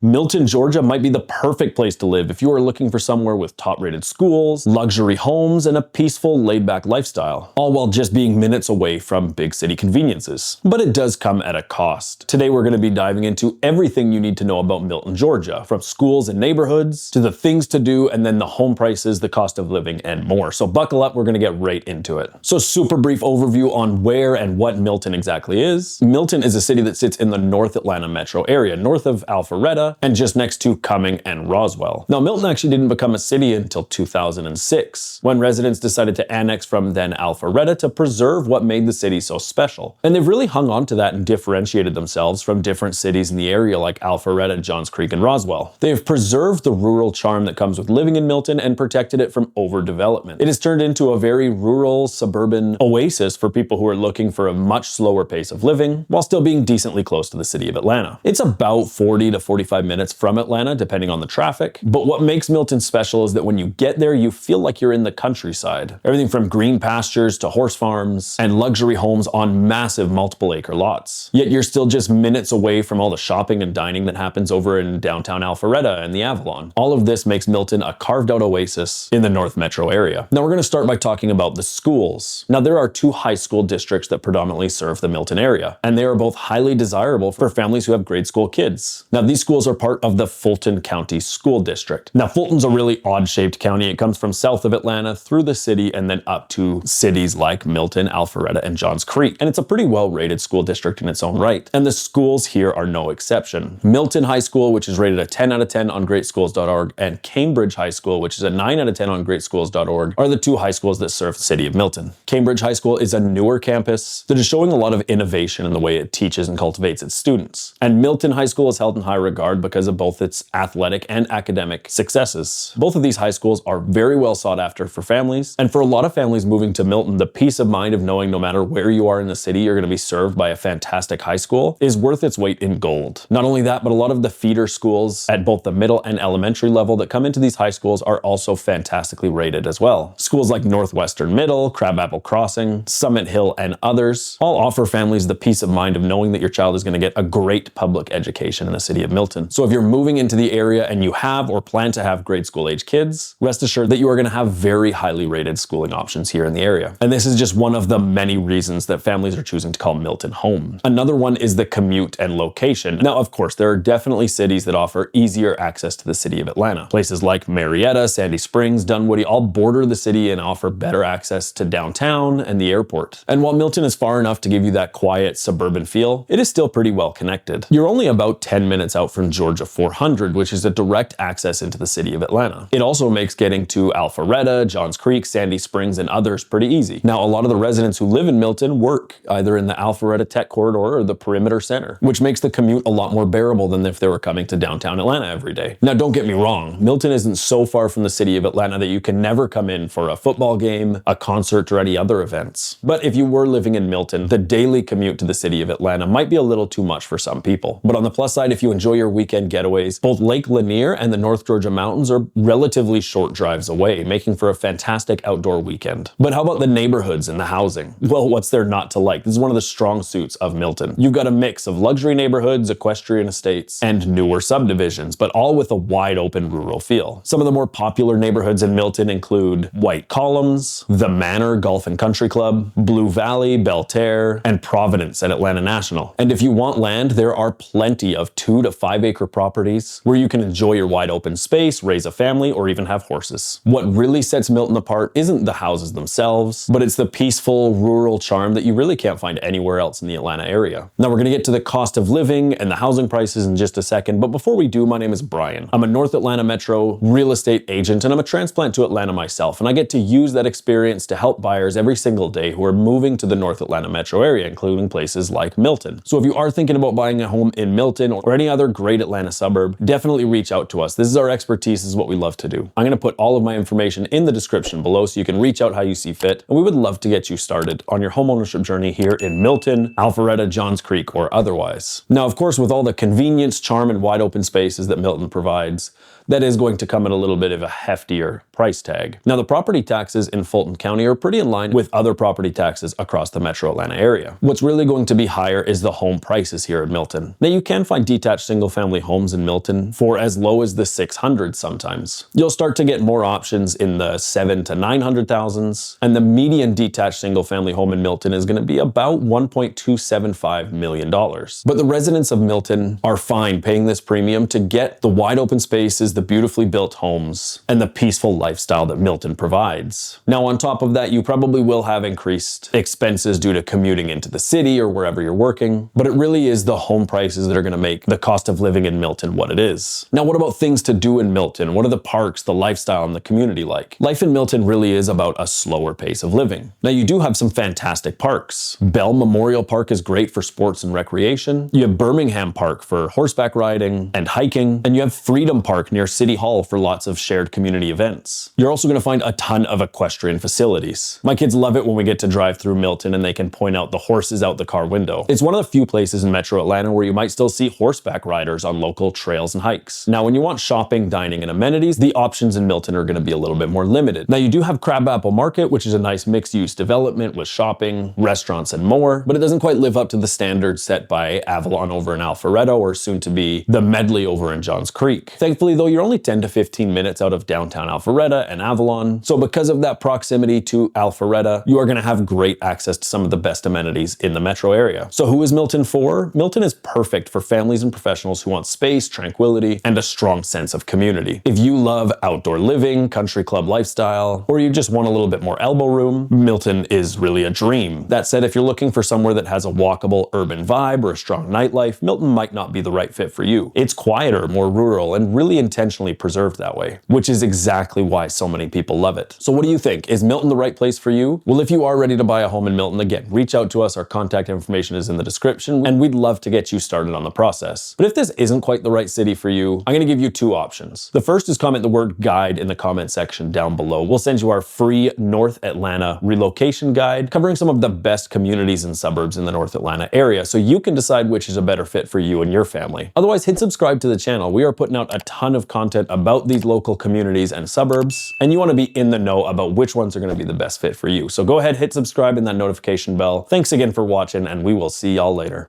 Milton, Georgia might be the perfect place to live if you are looking for somewhere with top-rated schools, luxury homes, and a peaceful, laid-back lifestyle, all while just being minutes away from big city conveniences. But it does come at a cost. Today we're going to be diving into everything you need to know about Milton, Georgia, from schools and neighborhoods to the things to do, and then the home prices, the cost of living, and more. So buckle up, we're going to get right into it. So super brief overview on where and what Milton exactly is. Milton is a city that sits in the North Atlanta metro area, north of Alpharetta, and just next to Cumming and Roswell. Now, Milton actually didn't become a city until 2006, when residents decided to annex from then Alpharetta to preserve what made the city so special. And they've really hung on to that and differentiated themselves from different cities in the area like Alpharetta, Johns Creek, and Roswell. They have preserved the rural charm that comes with living in Milton and protected it from overdevelopment. It has turned into a very rural, suburban oasis for people who are looking for a much slower pace of living while still being decently close to the city of Atlanta. It's about 40 to 45 minutes from Atlanta, depending on the traffic. But what makes Milton special is that when you get there, you feel like you're in the countryside. Everything from green pastures to horse farms and luxury homes on massive multiple acre lots. Yet you're still just minutes away from all the shopping and dining that happens over in downtown Alpharetta and the Avalon. All of this makes Milton a carved out oasis in the North Metro area. Now we're going to start by talking about the schools. Now there are two high school districts that predominantly serve the Milton area, and they are both highly desirable for families who have grade school kids. Now these schools are part of the Fulton County School District. Now Fulton's a really odd-shaped county. It comes from south of Atlanta through the city and then up to cities like Milton, Alpharetta, and Johns Creek. And it's a pretty well-rated school district in its own right. And the schools here are no exception. Milton High School, which is rated a 10 out of 10 on greatschools.org, and Cambridge High School, which is a 9 out of 10 on greatschools.org, are the two high schools that serve the city of Milton. Cambridge High School is a newer campus that is showing a lot of innovation in the way it teaches and cultivates its students. And Milton High School is held in high regard because of both its athletic and academic successes. Both of these high schools are very well sought after for families, and for a lot of families moving to Milton, the peace of mind of knowing no matter where you are in the city, you're going to be served by a fantastic high school is worth its weight in gold. Not only that, but a lot of the feeder schools at both the middle and elementary level that come into these high schools are also fantastically rated as well. Schools like Northwestern Middle, Crabapple Crossing, Summit Hill, and others all offer families the peace of mind of knowing that your child is going to get a great public education in the city of Milton. So if you're moving into the area and you have or plan to have grade school age kids, rest assured that you are going to have very highly rated schooling options here in the area. And this is just one of the many reasons that families are choosing to call Milton home. Another one is the commute and location. Now, of course, there are definitely cities that offer easier access to the city of Atlanta. Places like Marietta, Sandy Springs, Dunwoody all border the city and offer better access to downtown and the airport. And while Milton is far enough to give you that quiet suburban feel, it is still pretty well connected. You're only about 10 minutes out from Georgia 400, which is a direct access into the city of Atlanta. It also makes getting to Alpharetta, Johns Creek, Sandy Springs, and others pretty easy. Now, a lot of the residents who live in Milton work either in the Alpharetta Tech Corridor or the Perimeter Center, which makes the commute a lot more bearable than if they were coming to downtown Atlanta every day. Now, don't get me wrong, Milton isn't so far from the city of Atlanta that you can never come in for a football game, a concert, or any other events. But if you were living in Milton, the daily commute to the city of Atlanta might be a little too much for some people. But on the plus side, if you enjoy your weekend getaways, both Lake Lanier and the North Georgia mountains are relatively short drives away, making for a fantastic outdoor weekend. But how about the neighborhoods and the housing? Well, what's there not to like? This is one of the strong suits of Milton. You've got a mix of luxury neighborhoods, equestrian estates, and newer subdivisions, but all with a wide open rural feel. Some of the more popular neighborhoods in Milton include White Columns, The Manor Golf and Country Club, Blue Valley, Belterre, and Providence at Atlanta National. And if you want land, there are plenty of 2 to 5 acre properties where you can enjoy your wide open space, raise a family, or even have horses. What really sets Milton apart isn't the houses themselves, but it's the peaceful rural charm that you really can't find anywhere else in the Atlanta area. Now we're going to get to the cost of living and the housing prices in just a second, but before we do, my name is Brian. I'm a North Atlanta Metro real estate agent, and I'm a transplant to Atlanta myself, and I get to use that experience to help buyers every single day who are moving to the North Atlanta metro area, including places like Milton. So if you are thinking about buying a home in Milton or any other great Atlanta suburb, definitely reach out to us. This is our expertise, this is what we love to do. I'm going to put all of my information in the description below so you can reach out how you see fit, and we would love to get you started on your homeownership journey here in Milton, Alpharetta, Johns Creek, or otherwise. Now, of course, with all the convenience, charm, and wide open spaces that Milton provides, that is going to come at a little bit of a heftier price tag. Now, the property taxes in Fulton County are pretty in line with other property taxes across the metro Atlanta area. What's really going to be higher is the home prices here in Milton. Now, you can find detached single-family family homes in Milton for as low as the 600s sometimes. You'll start to get more options in the 7 to 900,000s, and the median detached single family home in Milton is going to be about $1.275 million. But the residents of Milton are fine paying this premium to get the wide open spaces, the beautifully built homes, and the peaceful lifestyle that Milton provides. Now, on top of that, you probably will have increased expenses due to commuting into the city or wherever you're working, but it really is the home prices that are going to make the cost of living in Milton what it is. Now, what about things to do in Milton? What are the parks, the lifestyle, and the community like? Life in Milton really is about a slower pace of living. Now, you do have some fantastic parks. Bell Memorial Park is great for sports and recreation. You have Birmingham Park for horseback riding and hiking, and you have Freedom Park near City Hall for lots of shared community events. You're also going to find a ton of equestrian facilities. My kids love it when we get to drive through Milton and they can point out the horses out the car window. It's one of the few places in Metro Atlanta where you might still see horseback riders on local trails and hikes. Now, when you want shopping, dining, and amenities, the options in Milton are going to be a little bit more limited. Now, you do have Crabapple Market, which is a nice mixed-use development with shopping, restaurants, and more, but it doesn't quite live up to the standards set by Avalon over in Alpharetta, or soon to be the Medley over in Johns Creek. Thankfully, though, you're only 10 to 15 minutes out of downtown Alpharetta and Avalon, so because of that proximity to Alpharetta, you are going to have great access to some of the best amenities in the metro area. So who is Milton for? Milton is perfect for families and professionals who want space, tranquility, and a strong sense of community. If you love outdoor living, country club lifestyle, or you just want a little bit more elbow room, Milton is really a dream. That said, if you're looking for somewhere that has a walkable urban vibe or a strong nightlife, Milton might not be the right fit for you. It's quieter, more rural, and really intentionally preserved that way, which is exactly why so many people love it. So what do you think? Is Milton the right place for you? Well, if you are ready to buy a home in Milton, again, reach out to us. Our contact information is in the description, and we'd love to get you started on the process. But if this isn't quite the right city for you, I'm going to give you two options. The first is comment the word guide in the comment section down below. We'll send you our free North Atlanta relocation guide covering some of the best communities and suburbs in the North Atlanta area, so you can decide which is a better fit for you and your family. Otherwise, hit subscribe to the channel. We are putting out a ton of content about these local communities and suburbs, and you want to be in the know about which ones are going to be the best fit for you. So go ahead, hit subscribe and that notification bell. Thanks again for watching, and we will see y'all later.